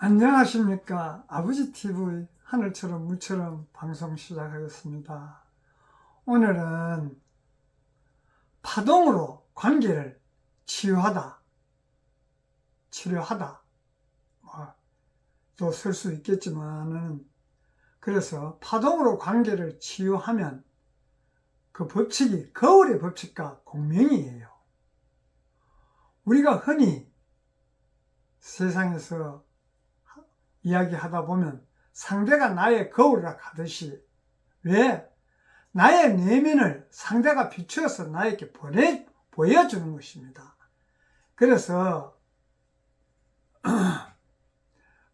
안녕하십니까. 아버지TV 하늘처럼 물처럼 방송 시작하겠습니다. 오늘은 파동으로 관계를 치유하다, 치료하다 또 쓸 수 있겠지만은, 그래서 파동으로 관계를 치유하면 그 법칙이 거울의 법칙과 공명이에요. 우리가 흔히 세상에서 이야기하다 보면 상대가 나의 거울이라 하듯이, 왜? 나의 내면을 상대가 비추어서 나에게 보여주는 것입니다. 그래서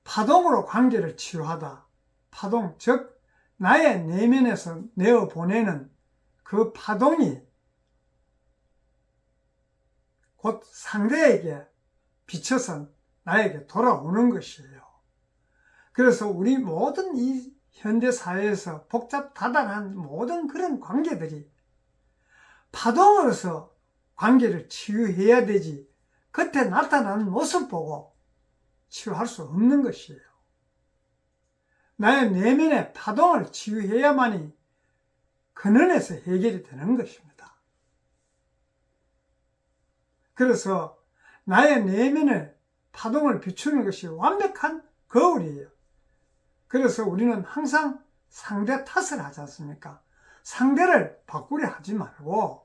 파동으로 관계를 치유하다. 파동, 즉 나의 내면에서 내어보내는 그 파동이 곧 상대에게 비춰서 나에게 돌아오는 것이에요. 그래서 우리 모든 이 현대사회에서 복잡다단한 모든 그런 관계들이 파동으로서 관계를 치유해야 되지, 겉에 나타나는 모습 보고 치유할 수 없는 것이에요. 나의 내면의 파동을 치유해야만이 근원에서 해결이 되는 것입니다. 그래서 나의 내면의 파동을 비추는 것이 완벽한 거울이에요. 그래서 우리는 항상 상대 탓을 하지 않습니까? 상대를 바꾸려 하지 말고,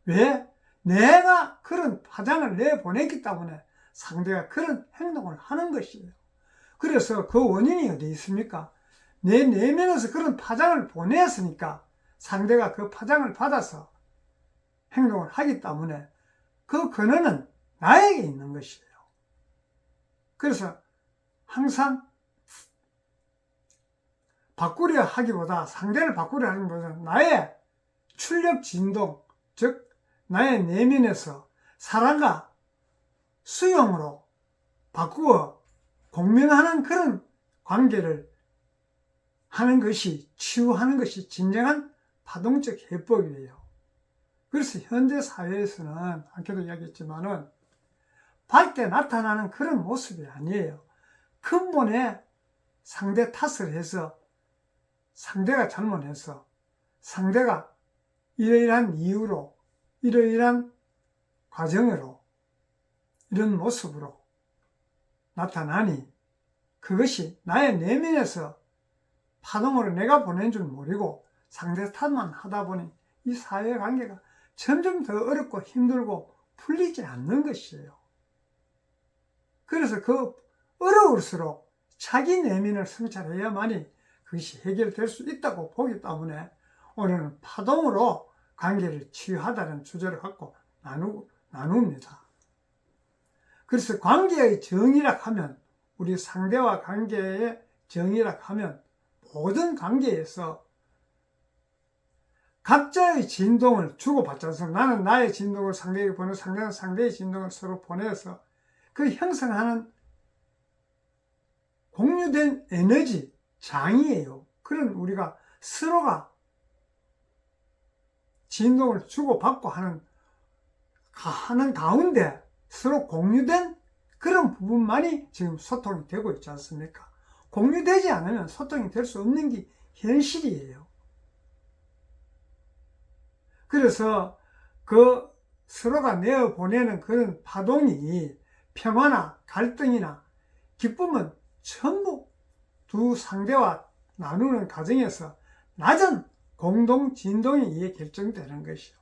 왜? 내가 그런 파장을 내보냈기 때문에 상대가 그런 행동을 하는 것이에요. 그래서 그 원인이 어디 있습니까? 내 내면에서 그런 파장을 보냈으니까 상대가 그 파장을 받아서 행동을 하기 때문에 그 근원은 나에게 있는 것이에요. 그래서 항상 바꾸려 하기보다, 상대를 바꾸려 하기보다 나의 출력 진동, 즉 나의 내면에서 사랑과 수용으로 바꾸어 공명하는 그런 관계를 하는 것이, 치유하는 것이 진정한 파동적 해법이에요. 그래서 현대사회에서는, 아까도 이야기했지만은, 밖에 나타나는 그런 모습이 아니에요. 근본에 상대 탓을 해서, 상대가 잘못해서, 상대가 이러이러한 이유로, 이러이러한 과정으로, 이런 모습으로 나타나니, 그것이 나의 내면에서 파동으로 내가 보낸 줄 모르고 상대 탓만 하다 보니 이 사회관계가 점점 더 어렵고 힘들고 풀리지 않는 것이에요. 그래서 그 어려울수록 자기 내면을 성찰해야만이 그것이 해결될 수 있다고 보기 때문에 오늘은 파동으로 관계를 치유하다는 주제를 갖고 나눕니다. 그래서 관계의 정의라 하면, 우리 상대와 관계의 정의라 하면, 모든 관계에서 각자의 진동을 주고받지 않습니까? 나는 나의 진동을 상대에게 보내고 상대는 상대의 진동을 서로 보내서 그 형성하는 공유된 에너지, 장이에요. 그런 우리가 서로가 진동을 주고받고 하는 가운데 서로 공유된 그런 부분만이 지금 소통이 되고 있지 않습니까? 공유되지 않으면 소통이 될 수 없는 게 현실이에요. 그래서 그 서로가 내어보내는 그런 파동이 평화나 갈등이나 기쁨은 전부 두 상대와 나누는 과정에서 낮은 공동 진동에 의해 결정되는 것이요.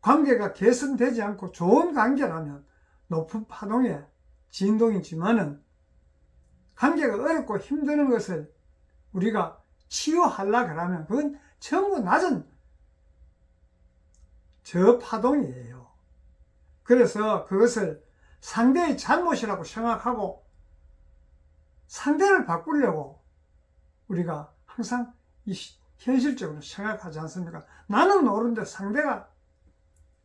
관계가 개선되지 않고 좋은 관계라면 높은 파동의 진동이지만은, 관계가 어렵고 힘드는 것을 우리가 치유하려고 하면 그건 전부 낮은 저파동이에요. 그래서 그것을 상대의 잘못이라고 생각하고 상대를 바꾸려고 우리가 항상 현실적으로 생각하지 않습니까? 나는 옳은데 상대가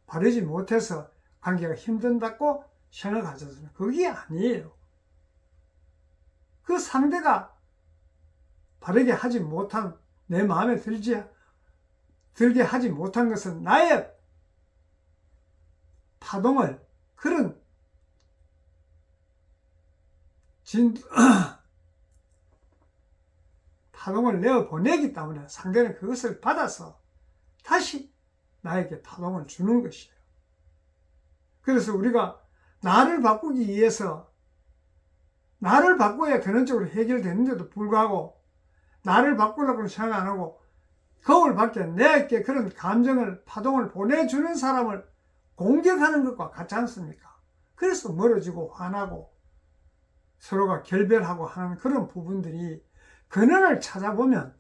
바르지 못해서 관계가 힘든다고 생각하지 않습니까? 그게 아니에요. 그 상대가 바르게 하지 못한, 내 마음에 들게 하지 못한 것은 나의 파동을, 그런 파동을 내어 보내기 때문에 상대는 그것을 받아서 다시 나에게 파동을 주는 것이에요. 그래서 우리가 나를 바꾸기 위해서 나를 바꿔야 근원적으로 해결되는데도 불구하고 나를 바꾸려고는 생각 안 하고 거울 밖에 내게 그런 감정을 파동을 보내주는 사람을 공격하는 것과 같지 않습니까? 그래서 멀어지고 화나고 서로가 결별하고 하는 그런 부분들이 근원을 찾아보면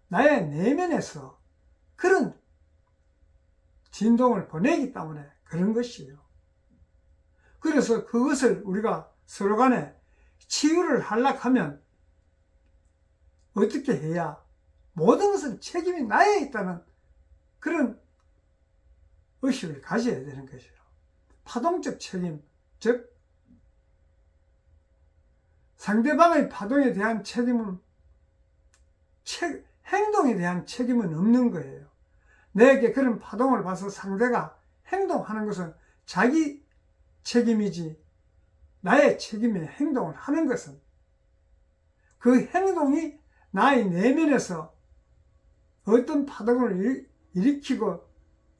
나의 내면에서 그런 진동을 보내기 때문에 그런 것이에요. 그래서 그것을 우리가 서로 간에 치유를 하려고 하면 어떻게 해야 모든 것은 책임이 나에 있다는 그런 의식을 가져야 되는 것이에요. 파동적 책임, 즉 상대방의 파동에 대한 책임은 행동에 대한 책임은 없는 거예요. 내게 그런 파동을 봐서 상대가 행동하는 것은 자기 책임이지 나의 책임에 행동을 하는 것은 그 행동이 나의 내면에서 어떤 파동을 일으키고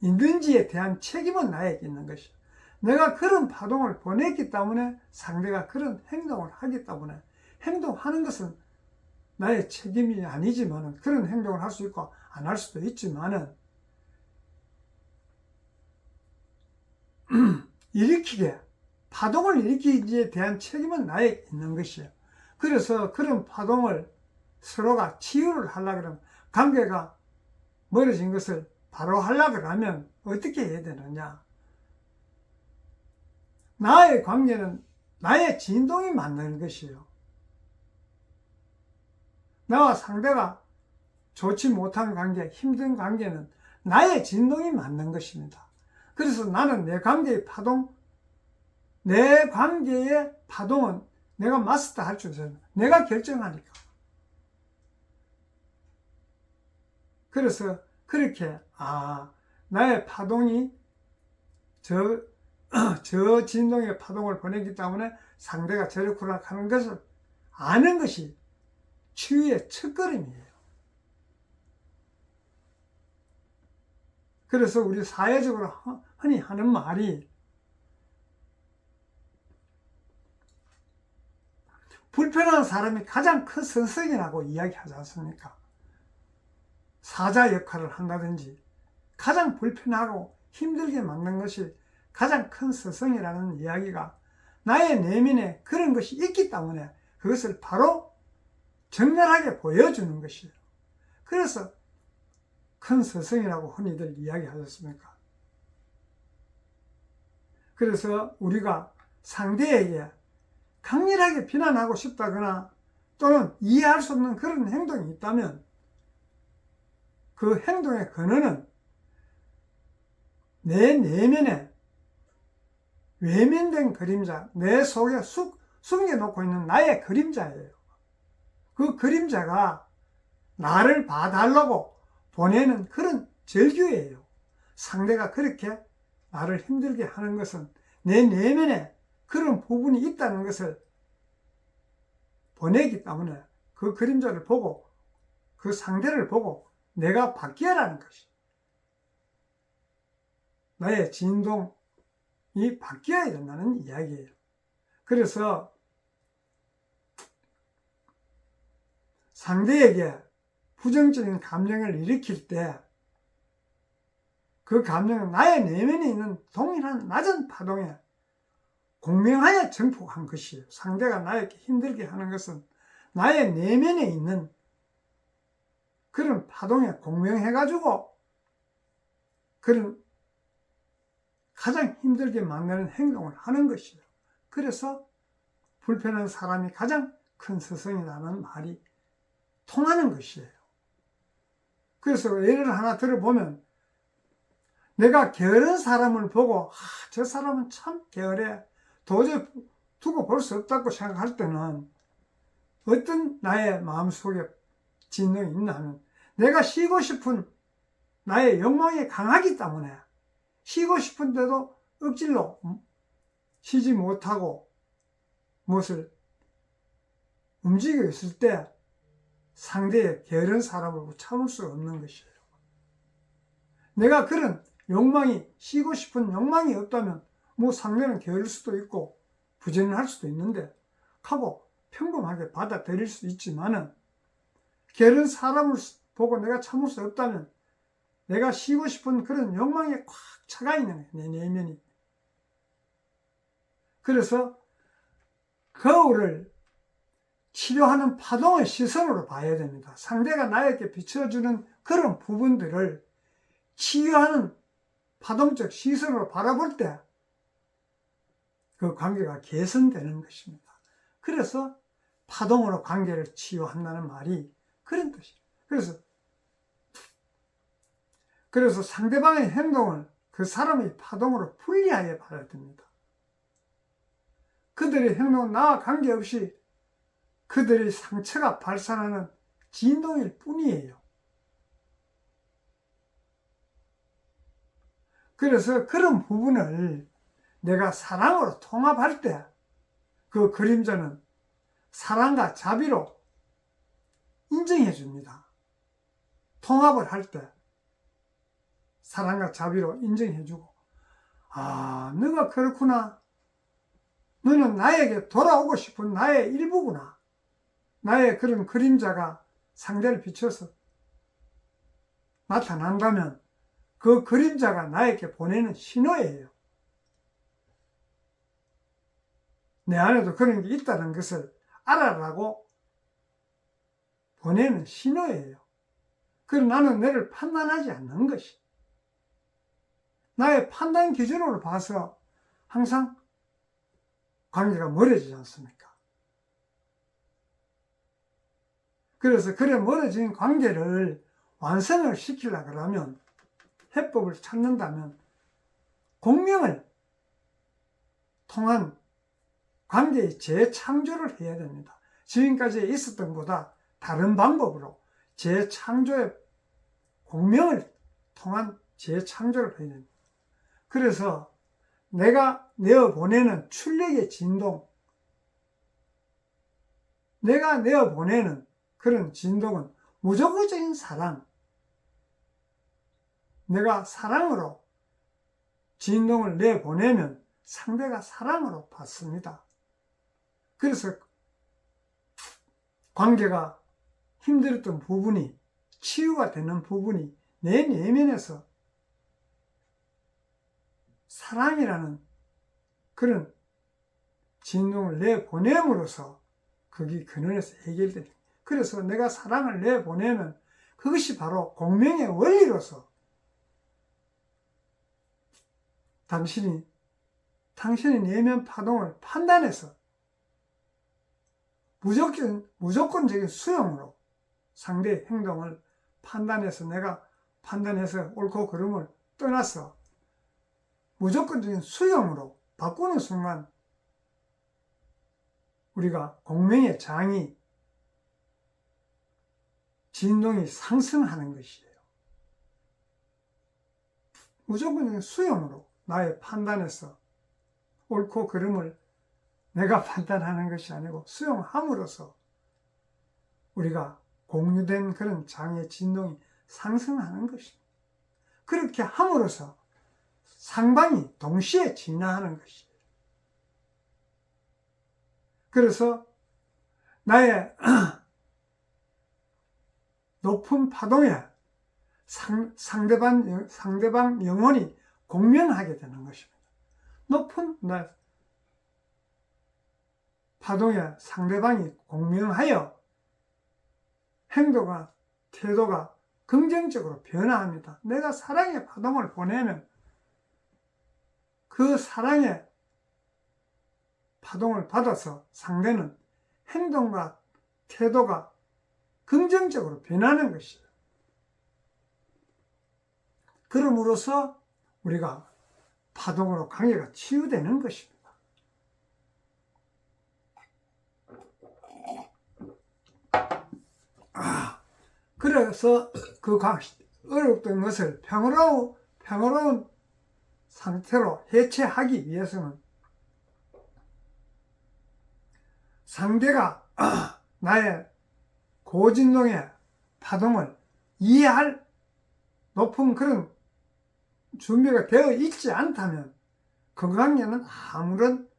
있는지에 대한 책임은 나에게 있는 것이죠. 내가 그런 파동을 보냈기 때문에 상대가 그런 행동을 하기 때문에 행동하는 것은 나의 책임이 아니지만은 그런 행동을 할 수 있고 안 할 수도 있지만은 파동을 일으키기에 대한 책임은 나에게 있는 것이에요. 그래서 그런 파동을 서로가 치유를 하려고 하면 관계가 멀어진 것을 바로 하려고 하면 어떻게 해야 되느냐? 나의 관계는 나의 진동이 맞는 것이에요. 나와 상대가 좋지 못한 관계, 힘든 관계는 나의 진동이 맞는 것입니다. 그래서 나는 내 관계의 파동은 내가 마스터 할 줄 알아요. 내가 결정하니까. 그래서 그렇게 나의 파동이 저 진동의 파동을 보내기 때문에 상대가 저렇구나 하는 것을 아는 것이 치유의 첫걸음이에요. 그래서 우리 사회적으로 흔히 하는 말이 불편한 사람이 가장 큰 선생이라고 이야기하지 않습니까? 사자 역할을 한다든지 가장 불편하고 힘들게 만든 것이 가장 큰 스승이라는 이야기가 나의 내면에 그런 것이 있기 때문에 그것을 바로 정렬하게 보여주는 것이에요. 그래서 큰 스승이라고 흔히들 이야기하셨습니까? 그래서 우리가 상대에게 강렬하게 비난하고 싶다거나 또는 이해할 수 없는 그런 행동이 있다면 그 행동의 근원은 내 내면에 외면된 그림자, 내 속에 숨겨놓고 있는 나의 그림자예요. 그 그림자가 나를 봐달라고 보내는 그런 절규예요. 상대가 그렇게 나를 힘들게 하는 것은 내 내면에 그런 부분이 있다는 것을 보내기 때문에 그 그림자를 보고 그 상대를 보고 내가 바뀌어라는 것이 나의 진동이 바뀌어야 된다는 이야기예요. 그래서 상대에게 부정적인 감정을 일으킬 때 그 감정은 나의 내면에 있는 동일한 낮은 파동에 공명하여 증폭한 것이에요. 상대가 나에게 힘들게 하는 것은 나의 내면에 있는 그런 파동에 공명해가지고 그런 가장 힘들게 만드는 행동을 하는 것이에요. 그래서 불편한 사람이 가장 큰 스승이라는 말이 통하는 것이에요. 그래서 예를 하나 들어보면 내가 게으른 사람을 보고 저 사람은 참 게으래 도저히 두고 볼 수 없다고 생각할 때는 어떤 나의 마음속에 진동이 있나 하면 내가 쉬고 싶은 나의 욕망이 강하기 때문에 쉬고 싶은데도 억지로 쉬지 못하고 무엇을 움직여 있을 때 상대의 게으른 사람을 참을 수 없는 것이에요. 내가 그런 욕망이, 쉬고 싶은 욕망이 없다면 뭐 상대는 게으를 수도 있고 부지런할 수도 있는데 하고 평범하게 받아들일 수 있지만은, 게으른 사람을 보고 내가 참을 수 없다면 내가 쉬고 싶은 그런 욕망에 꽉 차가 있는 거예요, 내 내면이. 그래서 거울을 치료하는 파동의 시선으로 봐야 됩니다. 상대가 나에게 비춰주는 그런 부분들을 치유하는 파동적 시선으로 바라볼 때 그 관계가 개선되는 것입니다. 그래서 파동으로 관계를 치유한다는 말이 그런 뜻이에요. 그래서 상대방의 행동을 그 사람의 파동으로 분리하여 봐야 됩니다. 그들의 행동은 나와 관계없이 그들의 상처가 발산하는 진동일 뿐이에요. 그래서 그런 부분을 내가 사랑으로 통합할 때 그 그림자는 사랑과 자비로 인정해 줍니다. 통합을 할 때 사랑과 자비로 인정해 주고, 아, 너가 그렇구나. 너는 나에게 돌아오고 싶은 나의 일부구나. 나의 그런 그림자가 상대를 비춰서 나타난다면 그 그림자가 나에게 보내는 신호예요. 내 안에도 그런 게 있다는 것을 알아라고 보내는 신호예요. 그러나 나는 너를 판단하지 않는 것이. 나의 판단 기준으로 봐서 항상 관계가 멀어지지 않습니까? 그래서 그래 멀어진 관계를 완성을 시키려고 그러면, 해법을 찾는다면 공명을 통한 관계의 재창조를 해야 됩니다. 지금까지 있었던 것보다 다른 방법으로 재창조의 공명을 통한 재창조를 해야 됩니다. 그래서 내가 내어보내는 출력의 진동, 내가 내어보내는 그런 진동은 무조건적인 사랑, 내가 사랑으로 진동을 내보내면 상대가 사랑으로 받습니다. 그래서 관계가 힘들었던 부분이 치유가 되는 부분이 내 내면에서 사랑이라는 그런 진동을 내보냄으로써 그게 근원에서 해결됩니다. 그래서 내가 사랑을 내보내면 그것이 바로 공명의 원리로서 당신의 내면 파동을 판단해서 무조건적인 수용으로 상대의 행동을 판단해서, 내가 판단해서 옳고 그름을 떠나서 무조건적인 수용으로 바꾸는 순간 우리가 공명의 장이, 진동이 상승하는 것이에요. 무조건적인 수용으로 나의 판단에서 옳고 그름을 내가 판단하는 것이 아니고 수용함으로써 우리가 공유된 그런 장의 진동이 상승하는 것입니다. 그렇게 함으로써 상방이 동시에 진화하는 것이에요. 그래서 나의 높은 파동에 상대방 영혼이 공명하게 되는 것입니다. 높은 파동에 상대방이 공명하여 행동과 태도가 긍정적으로 변화합니다. 내가 사랑의 파동을 보내면 그 사랑의 파동을 받아서 상대는 행동과 태도가 긍정적으로 변하는 것이에요. 그럼으로써 우리가 파동으로 관계가 치유되는 것입니다. 그래서 그 어렵던 것을 평화로운 상태로 해체하기 위해서는 상대가 나의 고진동의 파동을 이해할 높은 그런 준비가 되어 있지 않다면 그 관계는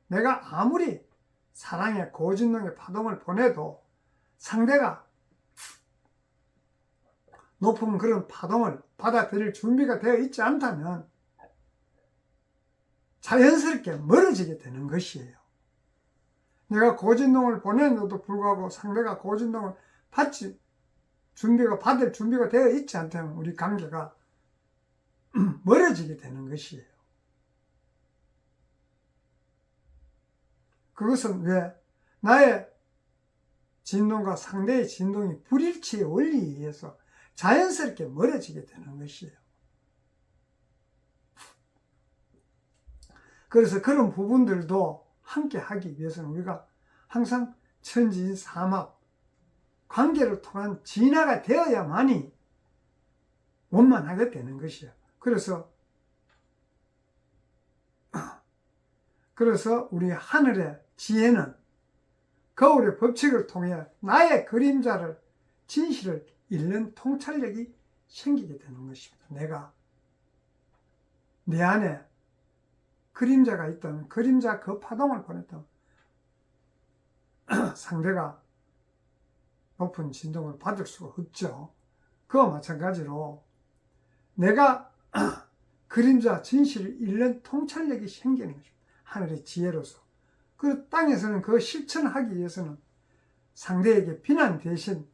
내가 아무리 사랑의 고진동의 파동을 보내도 상대가 높은 그런 파동을 받아들일 준비가 되어 있지 않다면 자연스럽게 멀어지게 되는 것이에요. 내가 고진동을 보내는데도 불구하고 상대가 고진동을 받을 준비가 되어 있지 않다면 우리 관계가 멀어지게 되는 것이에요. 그것은 왜? 나의 진동과 상대의 진동이 불일치의 원리에 의해서 자연스럽게 멀어지게 되는 것이에요. 그래서 그런 부분들도 함께 하기 위해서는 우리가 항상 천지사막 관계를 통한 진화가 되어야만이 원만하게 되는 것이에요. 그래서 우리 하늘의 지혜는 거울의 법칙을 통해 나의 그림자를 진실을 읽는 통찰력이 생기게 되는 것입니다. 내가 내 안에 그림자가 있다면 그림자 그 파동을 보냈다면 상대가 높은 진동을 받을 수가 없죠. 그와 마찬가지로 내가 그림자 진실을 읽는 통찰력이 생기는 것입니다. 하늘의 지혜로서. 그 땅에서는 그 실천하기 위해서는 상대에게 비난 대신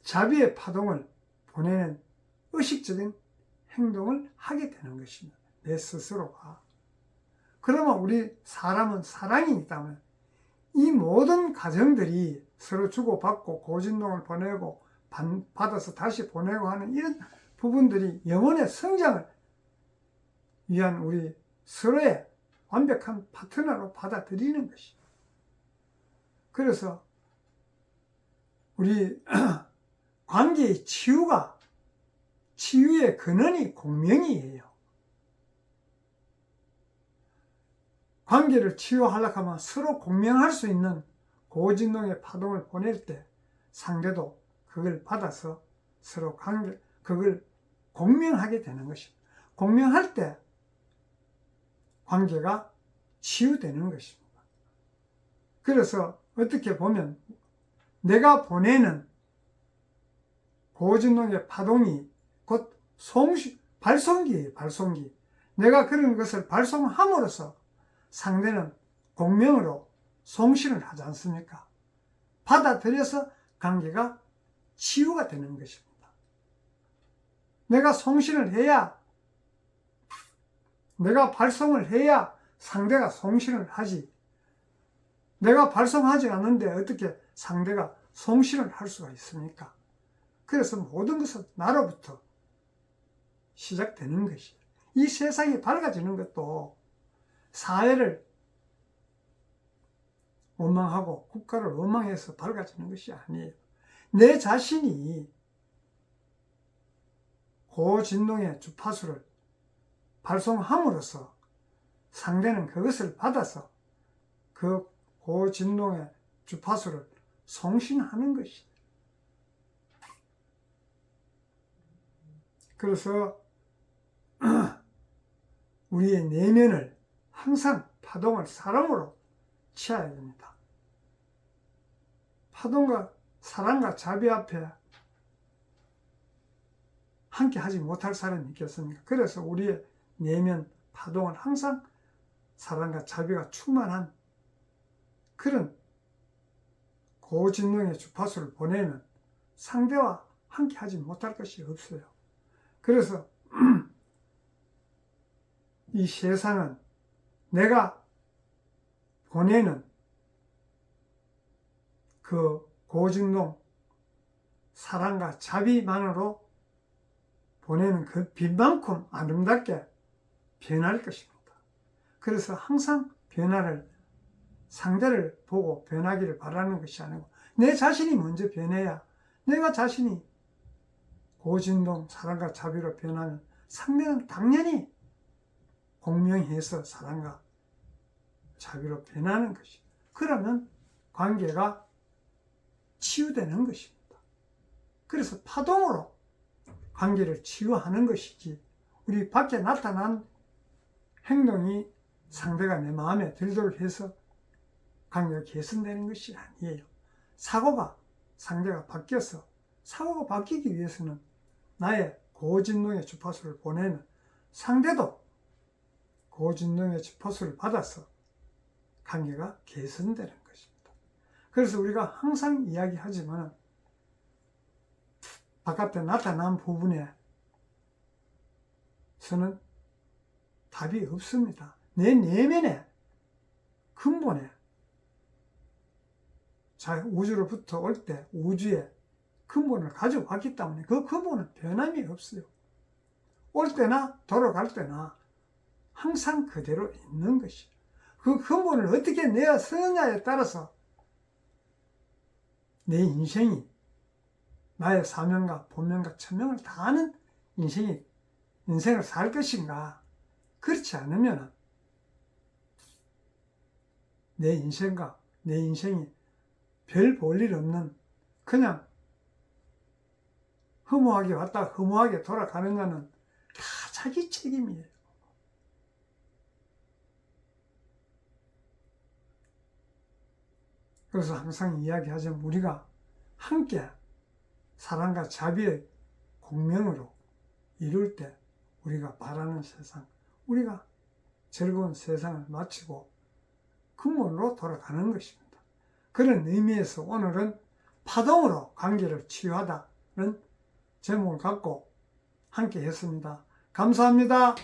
자비의 파동을 보내는 의식적인 행동을 하게 되는 것입니다. 내 스스로가. 그러면 우리 사람은 사랑이 있다면 이 모든 과정들이 서로 주고받고 고진동을 보내고 받아서 다시 보내고 하는 이런 부분들이 영혼의 성장을 위한 우리 서로의 완벽한 파트너로 받아들이는 것입니다. 그래서 우리 관계의 치유의 근원이 공명이에요. 관계를 치유하려고 하면 서로 공명할 수 있는 고진동의 파동을 보낼 때 상대도 그걸 받아서 서로 그걸 공명하게 되는 것입니다. 공명할 때 관계가 치유되는 것입니다. 그래서 어떻게 보면 내가 보내는 고진동의 파동이 곧 발송기예요. 발송기. 내가 그런 것을 발송함으로써 상대는 공명으로 송신을 하지 않습니까? 받아들여서 관계가 치유가 되는 것입니다. 내가 송신을 해야, 내가 발송을 해야 상대가 송신을 하지. 내가 발송하지 않는데 어떻게 상대가 송신을 할 수가 있습니까? 그래서 모든 것은 나로부터 시작되는 것이에요. 이 세상이 밝아지는 것도 사회를 원망하고 국가를 원망해서 밝아지는 것이 아니에요. 내 자신이 고진동의 주파수를 발송함으로써 상대는 그것을 받아서 그 고진동의 주파수를 송신하는 것이에요. 그래서 우리의 내면을 항상 파동을 사랑으로 취해야 됩니다. 파동과 사랑과 자비 앞에 함께 하지 못할 사람이 있겠습니까? 그래서 우리의 내면 파동은 항상 사랑과 자비가 충만한 그런 고진동의 주파수를 보내면 상대와 함께 하지 못할 것이 없어요. 그래서 이 세상은 내가 보내는 그 고진동 사랑과 자비만으로 보내는 그 빛만큼 아름답게 변할 것입니다. 그래서 항상 상대를 보고 변하기를 바라는 것이 아니고 내 자신이 먼저 변해야 내가 자신이 고진동 사랑과 자비로 변하면 상대는 당연히 공명해서 사랑과 자비로 변하는 것이죠. 그러면 관계가 치유되는 것입니다. 그래서 파동으로 관계를 치유하는 것이지, 우리 밖에 나타난 행동이 상대가 내 마음에 들도록 해서 관계가 개선되는 것이 아니에요. 사고가, 상대가 바뀌어서 사고가 바뀌기 위해서는 나의 고진동의 주파수를 보내는 상대도 고진동의 주파수를 받아서 관계가 개선되는 것입니다. 그래서 우리가 항상 이야기하지만 바깥에 나타난 부분에서는 답이 없습니다. 내 내면의 근본에, 자, 우주로부터 올 때 우주의 근본을 가져왔기 때문에 그 근본은 변함이 없어요. 올 때나 돌아갈 때나 항상 그대로 있는 것이에요. 그 근본을 어떻게 내어 쓰느냐에 따라서 내 인생이, 나의 사명과 본명과 천명을 다하는 인생을 살 것인가. 그렇지 않으면 내 인생이 별 볼 일 없는, 그냥 허무하게 왔다 허무하게 돌아가느냐는 다 자기 책임이에요. 그래서 항상 이야기하자면 우리가 함께 사랑과 자비의 공명으로 이룰 때 우리가 바라는 세상, 우리가 즐거운 세상을 마치고 근본으로 돌아가는 것입니다. 그런 의미에서 오늘은 파동으로 관계를 치유하다는 제목을 갖고 함께 했습니다. 감사합니다.